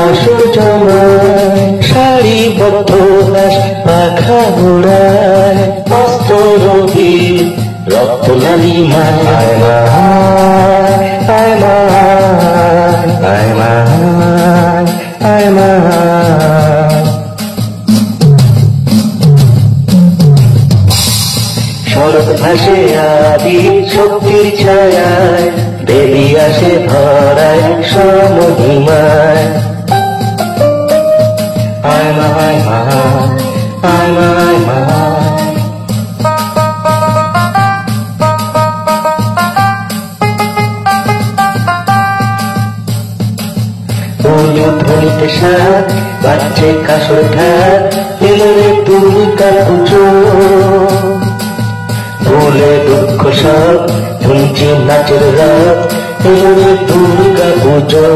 আসর জমায় সারিবদ্ধ লাশ পাখা উড়ায় অস্ত রবি রক্ত লালিমায় আয় মা আয় মা আয় মা আয় মা শরৎ ভাসে আদি শক্তির ছায়ায় দেবী আসে ধরায় সমহিমায় আয় মা আয় মা আয় মা আয় মা ধ্বনিতে সাত বাজছে কাসর ঘাট এলোরে দুর্গা পুজো ভুলে দুঃখ সব শুনছি নাচের রাত এলোরে দুর্গা পুজো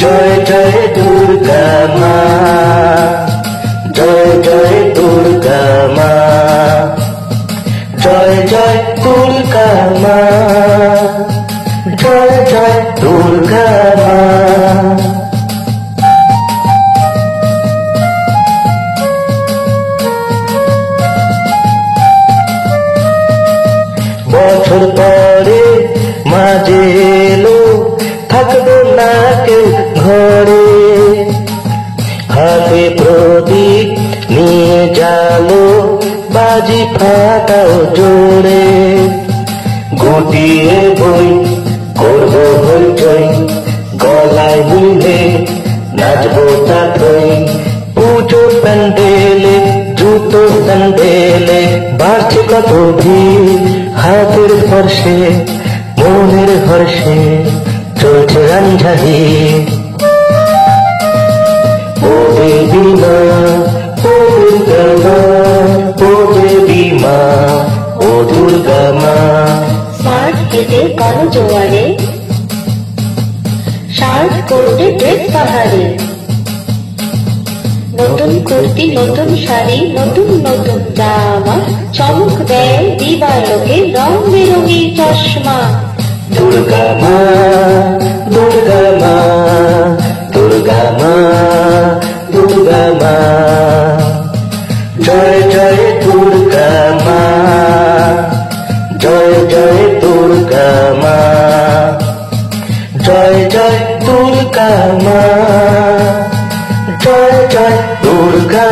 জয় জয় দুর্গা মা জয় জয় দুর্গা মা জয় জয় দুর্গা মা জয় জয় দুর্গা মা বছর পরে মাঝে এলো থাকবো না কেউ ঘরে হাতে প্রদীপ নিয়ে যালো বাজি ফাটাও জোরে গুটিয়ে বই করবো হইচই গলায় মিলে নাচবো তাই পুজো প্যান্ডেলে জুতো স্যান্ডেলে বাড়ছে কত ভিড় হাতের স্পর্শে মনের হর্ষে চলছে রাঞ্ঝাহি ও দেবী মা ও দুর্গা মা ও দেবী মা ও দুর্গা মা স্মার্ট কেটে কালো জোয়ারে শার্ট করতে ড্রেস পাহাড়ে নতুন কুর্তি নতুন শাড়ি নতুন নতুন জামা চমক দেয় দিবালোকে রং বেরঙের চশমা দুর্গা মা দুর্গা মা দুর্গা মা দুর্গা মা জয় জয় দুর্গা মা জয় জয় দুর্গা মা জয় জয় দুর্গা মা জয় জয় দুর্গা